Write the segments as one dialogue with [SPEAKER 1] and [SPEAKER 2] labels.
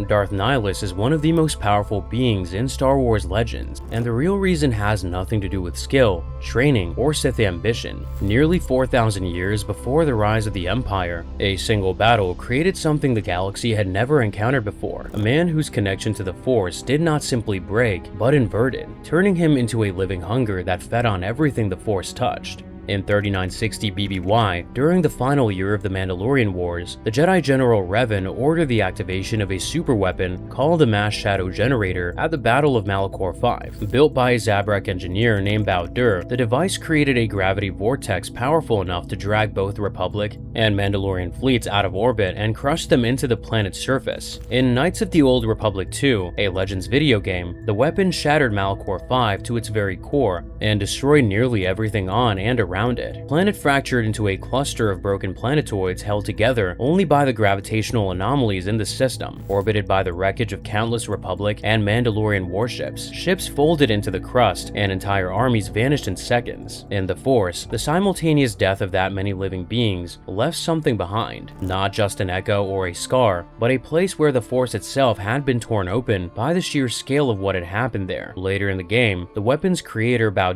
[SPEAKER 1] Darth Nihilus is one of the most powerful beings in Star Wars Legends, and the real reason has nothing to do with skill, training, or Sith ambition. Nearly 4,000 years before the rise of the Empire, a single battle created something the galaxy had never encountered before, a man whose connection to the Force did not simply break, but inverted, turning him into a living hunger that fed on everything the Force touched. In 3960 BBY, during the final year of the Mandalorian Wars, the Jedi General Revan ordered the activation of a superweapon called a Mass Shadow Generator at the Battle of Malachor V. Built by a Zabrak engineer named Battle, the device created a gravity vortex powerful enough to drag both Republic and Mandalorian fleets out of orbit and crush them into the planet's surface. In Knights of the Old Republic 2, a Legends video game, the weapon shattered Malachor V to its very core and destroyed nearly everything on and around it. Planet fractured into a cluster of broken planetoids held together only by the gravitational anomalies in the system, orbited by the wreckage of countless Republic and Mandalorian warships. Ships folded into the crust, and entire armies vanished in seconds. In the Force, the simultaneous death of that many living beings left something behind, not just an echo or a scar, but a place where the Force itself had been torn open by the sheer scale of what had happened there. Later in the game, the weapon's creator Battle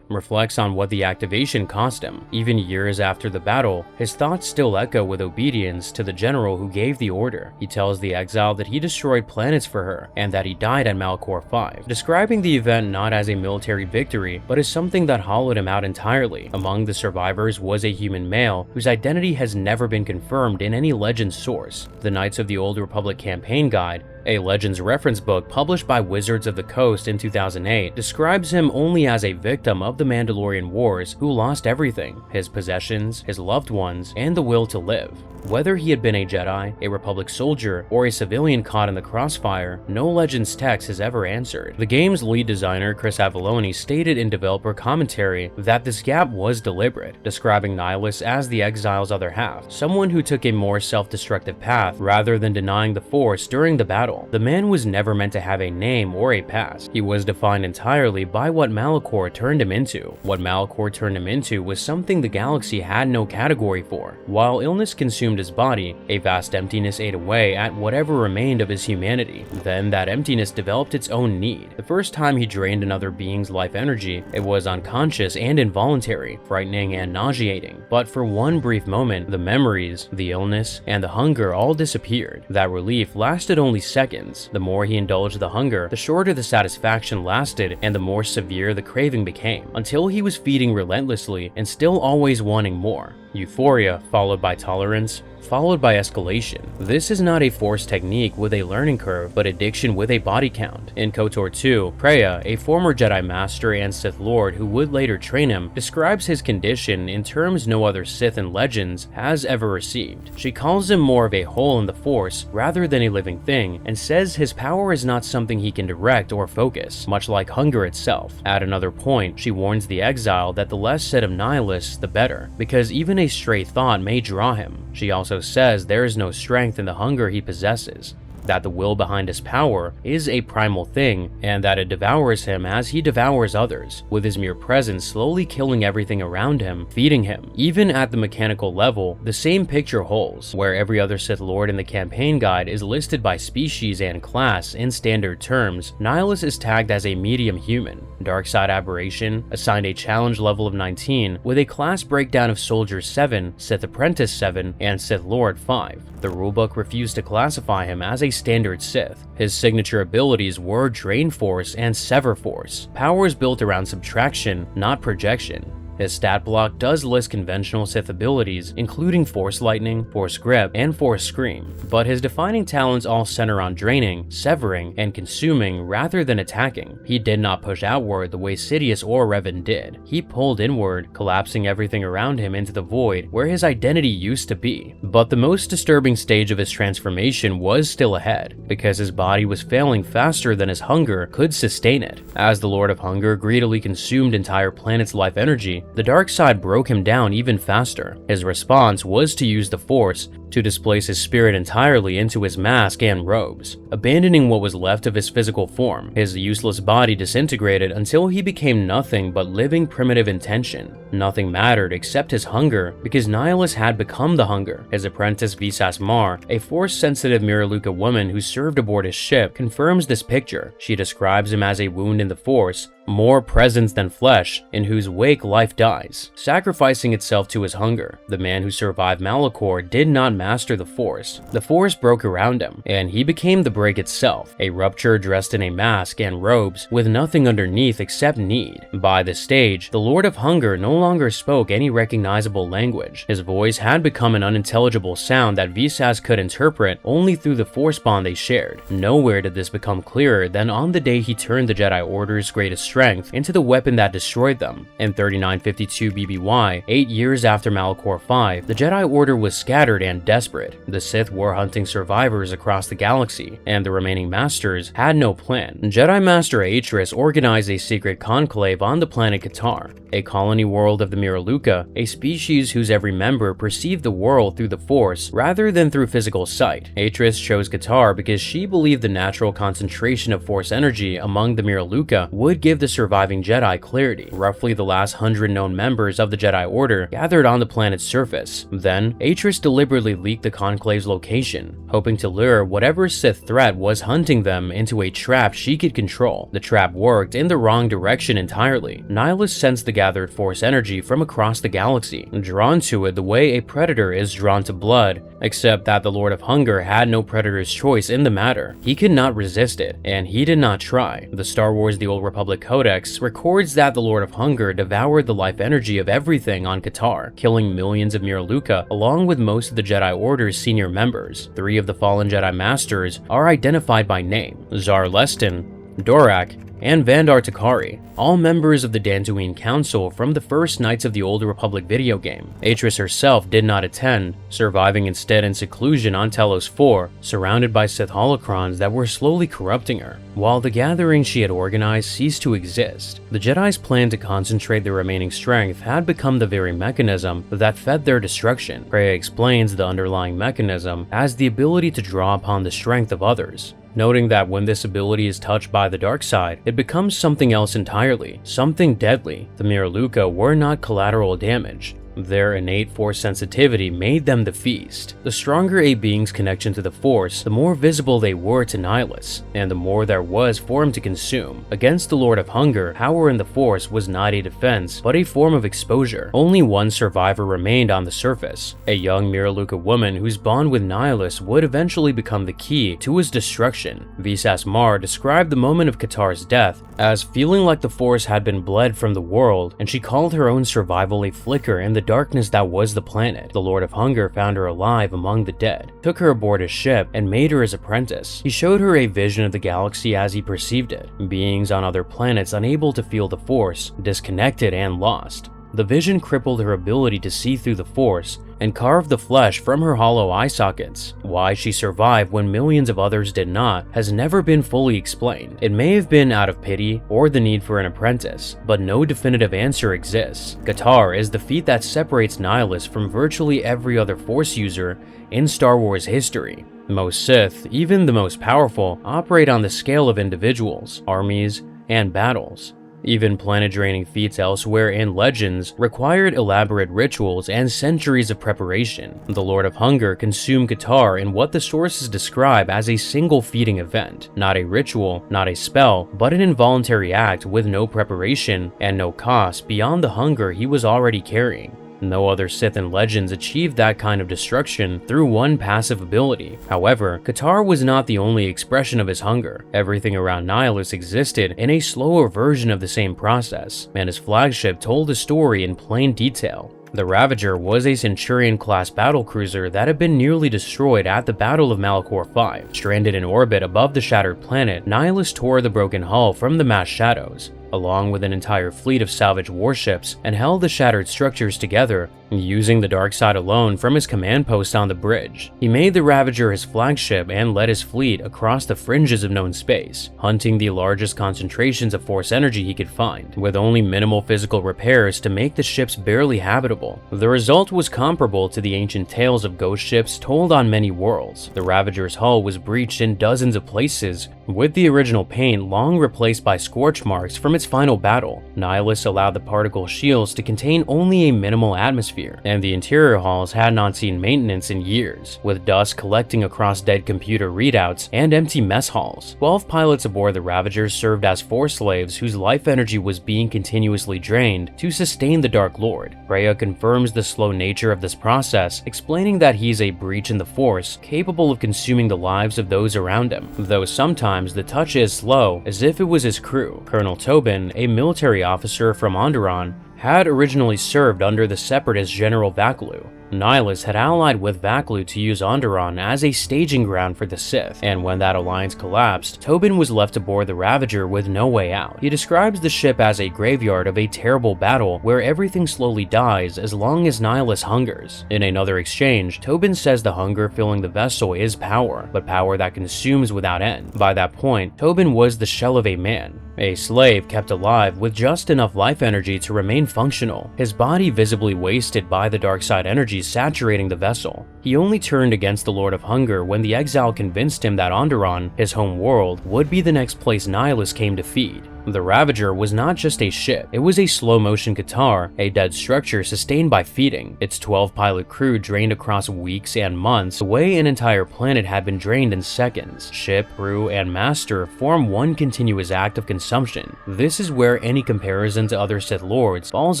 [SPEAKER 1] reflects on what the activation cost him. Even years after the battle, his thoughts still echo with obedience to the general who gave the order. He tells the exile that he destroyed planets for her, and that he died at Malachor V, describing the event not as a military victory, but as something that hollowed him out entirely. Among the survivors was a human male whose identity has never been confirmed in any Legends source. The Knights of the Old Republic campaign guide, a Legends reference book published by Wizards of the Coast in 2008, describes him only as a victim of the Mandalorian Wars who lost everything: his possessions, his loved ones, and the will to live. Whether he had been a Jedi, a Republic soldier, or a civilian caught in the crossfire, no Legends text has ever answered. The game's lead designer Chris Avellone stated in developer commentary that this gap was deliberate, describing Nihilus as the exile's other half, someone who took a more self-destructive path rather than denying the Force during the battle. The man was never meant to have a name or a past. He was defined entirely by what Malachor turned him into. What Malachor turned him into was something the galaxy had no category for. While illness consumed his body, a vast emptiness ate away at whatever remained of his humanity. Then that emptiness developed its own need. The first time he drained another being's life energy, it was unconscious and involuntary, frightening and nauseating. But for one brief moment, the memories, the illness, and the hunger all disappeared. That relief lasted only seconds. The more he indulged the hunger, the shorter the satisfaction lasted and the more severe the craving became, until he was feeding relentlessly and still always wanting more. Euphoria, followed by tolerance, followed by escalation. This is not a Force technique with a learning curve, but addiction with a body count. In KOTOR 2, Preya, a former Jedi Master and Sith Lord who would later train him, describes his condition in terms no other Sith in Legends has ever received. She calls him more of a hole in the Force rather than a living thing, and says his power is not something he can direct or focus, much like hunger itself. At another point, she warns the exile that the less said of Nihilus, the better, because even a stray thought may draw him. She also says there is no strength in the hunger he possesses, that the will behind his power is a primal thing, and that it devours him as he devours others, with his mere presence slowly killing everything around him, feeding him. Even at the mechanical level, the same picture holds, where every other Sith Lord in the campaign guide is listed by species and class in standard terms. Nihilus is tagged as a medium human. Darkside Aberration, assigned a challenge level of 19, with a class breakdown of Soldier 7, Sith Apprentice 7, and Sith Lord 5. The rulebook refused to classify him as a standard Sith. His signature abilities were Drain Force and Sever Force, powers built around subtraction, not projection. His stat block does list conventional Sith abilities, including Force Lightning, Force Grip, and Force Scream, but his defining talents all center on draining, severing, and consuming rather than attacking. He did not push outward the way Sidious or Revan did. He pulled inward, collapsing everything around him into the void where his identity used to be. But the most disturbing stage of his transformation was still ahead, because his body was failing faster than his hunger could sustain it. As the Lord of Hunger greedily consumed entire planets' life energy, the dark side broke him down even faster. His response was to use the Force, to displace his spirit entirely into his mask and robes. Abandoning what was left of his physical form, his useless body disintegrated until he became nothing but living primitive intention. Nothing mattered except his hunger, because Nihilus had become the hunger. His apprentice Visas Marr, a Force-sensitive Miraluka woman who served aboard his ship, confirms this picture. She describes him as a wound in the Force, more presence than flesh, in whose wake life dies, sacrificing itself to his hunger. The man who survived Malachor did not master the Force. The Force broke around him, and he became the break itself, a rupture dressed in a mask and robes with nothing underneath except need. By this stage, the Lord of Hunger no longer spoke any recognizable language. His voice had become an unintelligible sound that Visas could interpret only through the Force bond they shared. Nowhere did this become clearer than on the day he turned the Jedi Order's greatest strength into the weapon that destroyed them. In 3952 BBY, 8 years after Malachor V, the Jedi Order was scattered and desperate. The Sith were hunting survivors across the galaxy, and the remaining Masters had no plan. Jedi Master Atris organized a secret conclave on the planet Katarr, a colony world of the Miraluka, a species whose every member perceived the world through the Force rather than through physical sight. Atris chose Katarr because she believed the natural concentration of Force energy among the Miraluka would give the surviving Jedi clarity. Roughly the last 100 known members of the Jedi Order gathered on the planet's surface. Then, Atris deliberately leaked the Conclave's location, hoping to lure whatever Sith threat was hunting them into a trap she could control. The trap worked in the wrong direction entirely. Nihilus sensed the gathered Force energy from across the galaxy, drawn to it the way a predator is drawn to blood, except that the Lord of Hunger had no predator's choice in the matter. He could not resist it, and he did not try. The Star Wars The Old Republic Codex records that the Lord of Hunger devoured the life energy of everything on Katarr, killing millions of Miraluka along with most of the Jedi Order's senior members. 3 of the fallen Jedi Masters are identified by name: Zar Lestin, Dorak, and Vandar Takari, all members of the Dantooine Council from the first Knights of the Old Republic video game. Atris herself did not attend, surviving instead in seclusion on Telos 4, surrounded by Sith holocrons that were slowly corrupting her. While the gathering she had organized ceased to exist, the Jedi's plan to concentrate their remaining strength had become the very mechanism that fed their destruction. Freya explains the underlying mechanism as the ability to draw upon the strength of others, noting that when this ability is touched by the dark side, it becomes something else entirely, something deadly. The Miraluka were not collateral damage. Their innate Force sensitivity made them the feast. The stronger a being's connection to the Force, the more visible they were to Nihilus, and the more there was for him to consume. Against the Lord of Hunger, power in the Force was not a defense, but a form of exposure. Only one survivor remained on the surface, a young Miraluka woman whose bond with Nihilus would eventually become the key to his destruction. Visas Marr described the moment of Katarr's death as feeling like the Force had been bled from the world, and she called her own survival a flicker in the darkness that was the planet. The Lord of Hunger found her alive among the dead, took her aboard his ship, and made her his apprentice. He showed her a vision of the galaxy as he perceived it, beings on other planets unable to feel the Force, disconnected and lost. The vision crippled her ability to see through the Force and carved the flesh from her hollow eye sockets. Why she survived when millions of others did not has never been fully explained. It may have been out of pity or the need for an apprentice, but no definitive answer exists. Katarr is the feat that separates Nihilus from virtually every other Force user in Star Wars history. Most Sith, even the most powerful, operate on the scale of individuals, armies, and battles. Even planet-draining feats elsewhere in Legends required elaborate rituals and centuries of preparation. The Lord of Hunger consumed Katarr in what the sources describe as a single feeding event. Not a ritual, not a spell, but an involuntary act with no preparation and no cost beyond the hunger he was already carrying. No other Sith in Legends achieved that kind of destruction through one passive ability. However, Katarr was not the only expression of his hunger. Everything around Nihilus existed in a slower version of the same process, and his flagship told the story in plain detail. The Ravager was a Centurion-class battlecruiser that had been nearly destroyed at the Battle of Malachor V. Stranded in orbit above the shattered planet, Nihilus tore the broken hull from the mass shadows, along with an entire fleet of salvage warships, and held the shattered structures together, using the dark side alone from his command post on the bridge. He made the Ravager his flagship and led his fleet across the fringes of known space, hunting the largest concentrations of force energy he could find, with only minimal physical repairs to make the ships barely habitable. The result was comparable to the ancient tales of ghost ships told on many worlds. The Ravager's hull was breached in dozens of places, with the original paint long replaced by scorch marks from its final battle. Nihilus allowed the particle shields to contain only a minimal atmosphere, and the interior halls had not seen maintenance in years, with dust collecting across dead computer readouts and empty mess halls. 12 pilots aboard the Ravager served as force slaves whose life energy was being continuously drained to sustain the Dark Lord. Kreia confirms the slow nature of this process, explaining that he's a breach in the Force capable of consuming the lives of those around him, though sometimes the touch is slow, as if it was his crew. Colonel Tobin, a military officer from Onderon, had originally served under the separatist General Vaklu. Nihilus had allied with Vaklu to use Onderon as a staging ground for the Sith, and when that alliance collapsed, Tobin was left aboard the Ravager with no way out. He describes the ship as a graveyard of a terrible battle where everything slowly dies as long as Nihilus hungers. In another exchange, Tobin says the hunger filling the vessel is power, but power that consumes without end. By that point, Tobin was the shell of a man, a slave kept alive with just enough life energy to remain functional, his body visibly wasted by the dark side energy saturating the vessel. He only turned against the Lord of Hunger when the exile convinced him that Onderon, his home world, would be the next place Nihilus came to feed. The Ravager was not just a ship, it was a slow-motion Katarr, a dead structure sustained by feeding. Its 12-pilot crew drained across weeks and months, the way an entire planet had been drained in seconds. Ship, crew, and master form one continuous act of consumption. This is where any comparison to other Sith Lords falls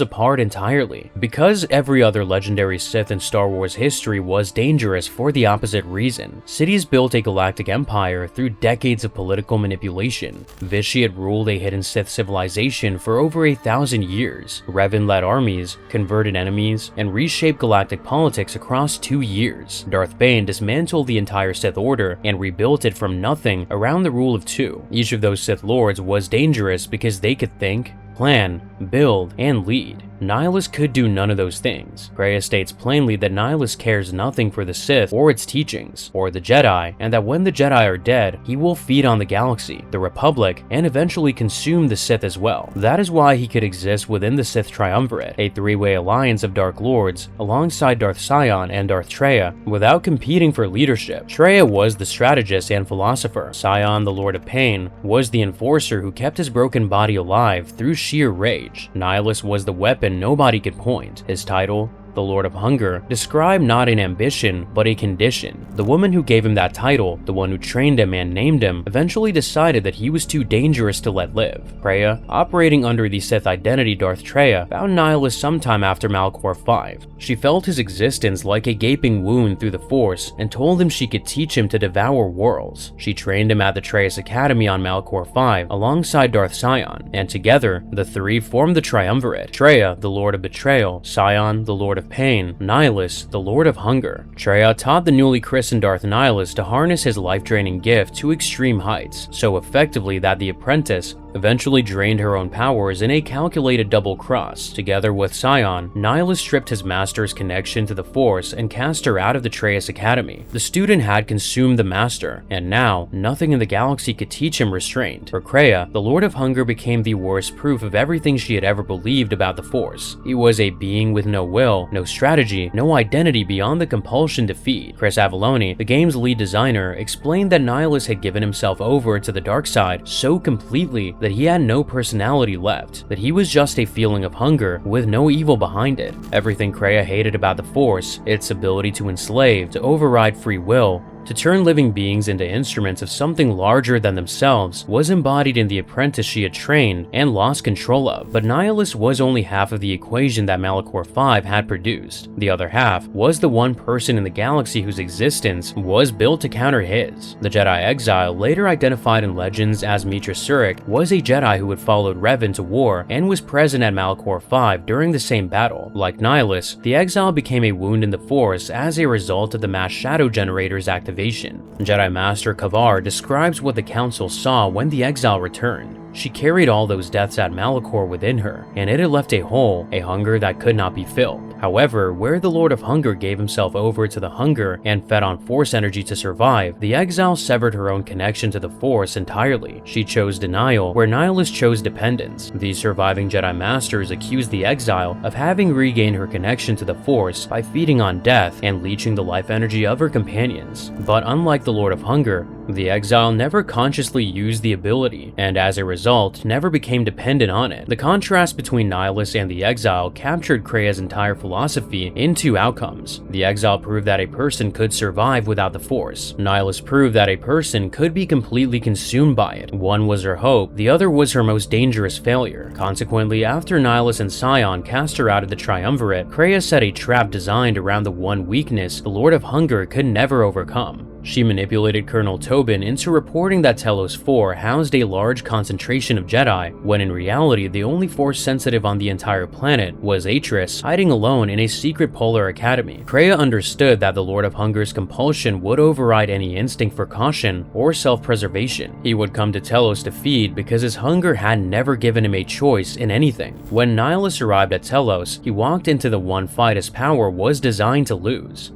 [SPEAKER 1] apart entirely, because every other legendary Sith in Star Wars history was dangerous for the opposite reason. Cities built a galactic empire through decades of political manipulation. Vitiate ruled a hidden Sith civilization for over 1,000 years. Revan led armies, converted enemies, and reshaped galactic politics across 2 years. Darth Bane dismantled the entire Sith Order and rebuilt it from nothing around the rule of 2. Each of those Sith Lords was dangerous because they could think, plan, build, and lead. Nihilus could do none of those things. Kreia states plainly that Nihilus cares nothing for the Sith or its teachings, or the Jedi, and that when the Jedi are dead, he will feed on the galaxy, the Republic, and eventually consume the Sith as well. That is why he could exist within the Sith Triumvirate, a three-way alliance of Dark Lords, alongside Darth Sion and Darth Traya, without competing for leadership. Traya was the strategist and philosopher. Sion, the Lord of Pain, was the enforcer who kept his broken body alive through sheer rage. Nihilus was the weapon nobody could point. His title, the Lord of Hunger, described not an ambition, but a condition. The woman who gave him that title, the one who trained him and named him, eventually decided that he was too dangerous to let live. Kreia, operating under the Sith identity Darth Traya, found Nihilus sometime after Malachor V. She felt his existence like a gaping wound through the Force and told him she could teach him to devour worlds. She trained him at the Treyas Academy on Malachor V alongside Darth Sion, and together, the three formed the Triumvirate. Traya, the Lord of Betrayal, Sion, the Lord of Pain, Nihilus, the Lord of Hunger. Traya taught the newly christened Darth Nihilus to harness his life-draining gift to extreme heights, so effectively that the apprentice eventually drained her own powers in a calculated double cross. Together with Sion, Nihilus stripped his master's connection to the Force and cast her out of the Treyas Academy. The student had consumed the master, and now, nothing in the galaxy could teach him restraint. For Kreia, the Lord of Hunger became the worst proof of everything she had ever believed about the Force. He was a being with no will, no strategy, no identity beyond the compulsion to feed. Chris Avallone, the game's lead designer, explained that Nihilus had given himself over to the dark side so completely that he had no personality left, that he was just a feeling of hunger with no evil behind it. Everything Kreia hated about the Force, its ability to enslave, to override free will, to turn living beings into instruments of something larger than themselves, was embodied in the apprentice she had trained and lost control of. But Nihilus was only half of the equation that Malachor V had produced. The other half was the one person in the galaxy whose existence was built to counter his. The Jedi Exile, later identified in legends as Mitra Surik, was a Jedi who had followed Revan to war and was present at Malachor V during the same battle. Like Nihilus, the Exile became a wound in the Force as a result of the mass shadow generator's activation. Jedi Master Katarr describes what the Council saw when the Exile returned. She carried all those deaths at Malachor within her, and it had left a hole, a hunger that could not be filled. However, where the Lord of Hunger gave himself over to the hunger and fed on Force energy to survive, the exile severed her own connection to the Force entirely. She chose denial, where Nihilus chose dependence. The surviving Jedi Masters accused the exile of having regained her connection to the Force by feeding on death and leeching the life energy of her companions. But unlike the Lord of Hunger, the exile never consciously used the ability, and as a result, never became dependent on it. The contrast between Nihilus and the exile captured Kreia's entire philosophy in two outcomes. The exile proved that a person could survive without the Force. Nihilus proved that a person could be completely consumed by it. One was her hope, the other was her most dangerous failure. Consequently, after Nihilus and Sion cast her out of the Triumvirate, Kreia set a trap designed around the one weakness the Lord of Hunger could never overcome. She manipulated Colonel Tobin into reporting that Telos 4 housed a large concentration of Jedi, when in reality the only Force sensitive on the entire planet was Atris, hiding alone in a secret polar academy. Kreia understood that the Lord of Hunger's compulsion would override any instinct for caution or self-preservation. He would come to Telos to feed because his hunger had never given him a choice in anything. When Nihilus arrived at Telos, he walked into the one fight his power was designed to lose.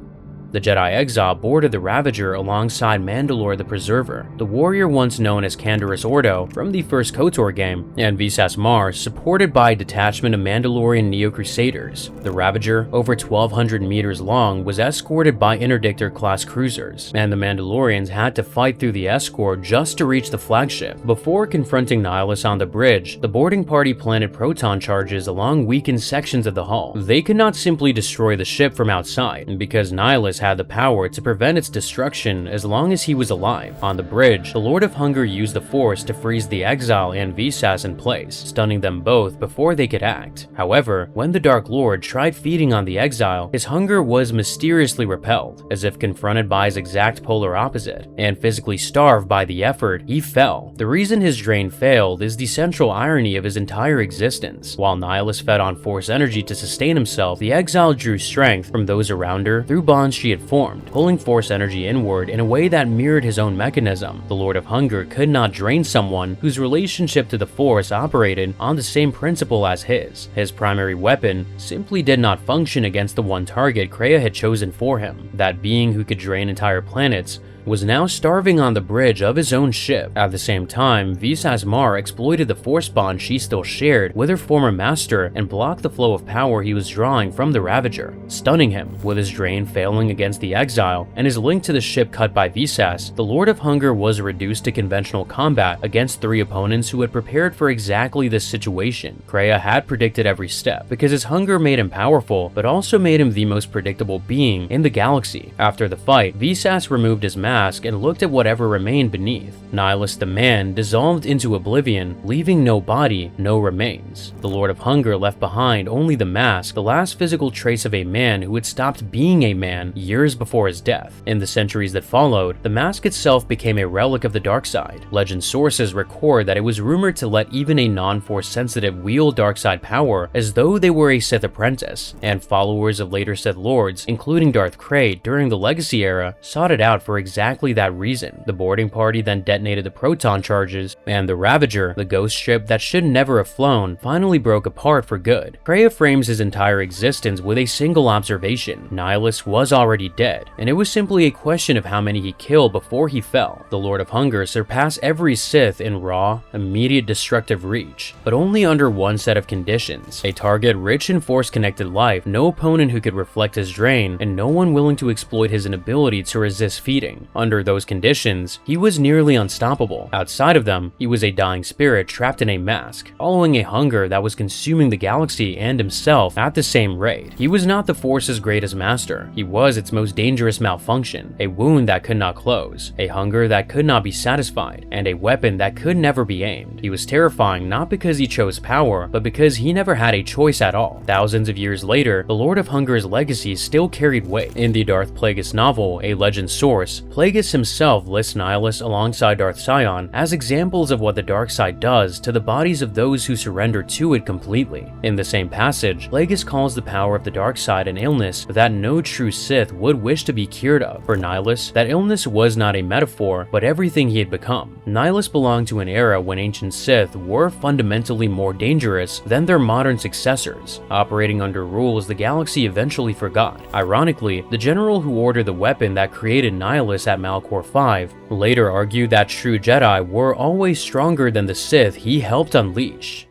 [SPEAKER 1] The Jedi exile boarded the Ravager alongside Mandalore the Preserver, the warrior once known as Canderous Ordo from the first KOTOR game, and Visas Mar, supported by a detachment of Mandalorian Neo-Crusaders. The Ravager, over 1,200 meters long, was escorted by Interdictor-class cruisers, and the Mandalorians had to fight through the escort just to reach the flagship. Before confronting Nihilus on the bridge, the boarding party planted proton charges along weakened sections of the hull. They could not simply destroy the ship from outside, because Nihilus had the power to prevent its destruction as long as he was alive. On the bridge, the Lord of Hunger used the Force to freeze the exile and Visas in place, stunning them both before they could act. However, when the Dark Lord tried feeding on the exile, his hunger was mysteriously repelled, as if confronted by his exact polar opposite, and physically starved by the effort, he fell. The reason his drain failed is the central irony of his entire existence. While Nihilus fed on Force energy to sustain himself, the exile drew strength from those around her through bonds she had formed, pulling Force energy inward in a way that mirrored his own mechanism. The Lord of Hunger could not drain someone whose relationship to the Force operated on the same principle as his. His primary weapon simply did not function against the one target Kreia had chosen for him. That being who could drain entire planets was now starving on the bridge of his own ship. At the same time, Visas Mar exploited the Force bond she still shared with her former master and blocked the flow of power he was drawing from the Ravager, stunning him. With his drain failing against the exile and his link to the ship cut by Visas, the Lord of Hunger was reduced to conventional combat against three opponents who had prepared for exactly this situation. Kreia had predicted every step, because his hunger made him powerful, but also made him the most predictable being in the galaxy. After the fight, Visas removed his mask and looked at whatever remained beneath. Nihilus the man dissolved into oblivion, leaving no body, no remains. The Lord of Hunger left behind only the mask, the last physical trace of a man who had stopped being a man years before his death. In the centuries that followed, the mask itself became a relic of the dark side. Legend sources record that it was rumored to let even a non-Force sensitive wield dark side power as though they were a Sith apprentice, and followers of later Sith Lords, including Darth Krayt during the Legacy era, sought it out for exactly that reason. The boarding party then detonated the proton charges, and the Ravager, the ghost ship that should never have flown, finally broke apart for good. Kreia frames his entire existence with a single observation: Nihilus was already dead, and it was simply a question of how many he killed before he fell. The Lord of Hunger surpassed every Sith in raw, immediate destructive reach, but only under one set of conditions: a target rich in Force-connected life, no opponent who could reflect his drain, and no one willing to exploit his inability to resist feeding. Under those conditions, he was nearly unstoppable. Outside of them, he was a dying spirit trapped in a mask, following a hunger that was consuming the galaxy and himself at the same rate. He was not the Force's greatest master. He was its most dangerous malfunction, a wound that could not close, a hunger that could not be satisfied, and a weapon that could never be aimed. He was terrifying not because he chose power, but because he never had a choice at all. Thousands of years later, the Lord of Hunger's legacy still carried weight. In the Darth Plagueis novel, a legend source, Plagueis himself lists Nihilus alongside Darth Sion as examples of what the dark side does to the bodies of those who surrender to it completely. In the same passage, Plagueis calls the power of the dark side an illness that no true Sith would wish to be cured of. For Nihilus, that illness was not a metaphor, but everything he had become. Nihilus belonged to an era when ancient Sith were fundamentally more dangerous than their modern successors, operating under rules the galaxy eventually forgot. Ironically, the general who ordered the weapon that created Nihilus at Malachor V later argued that true Jedi were always stronger than the Sith he helped unleash.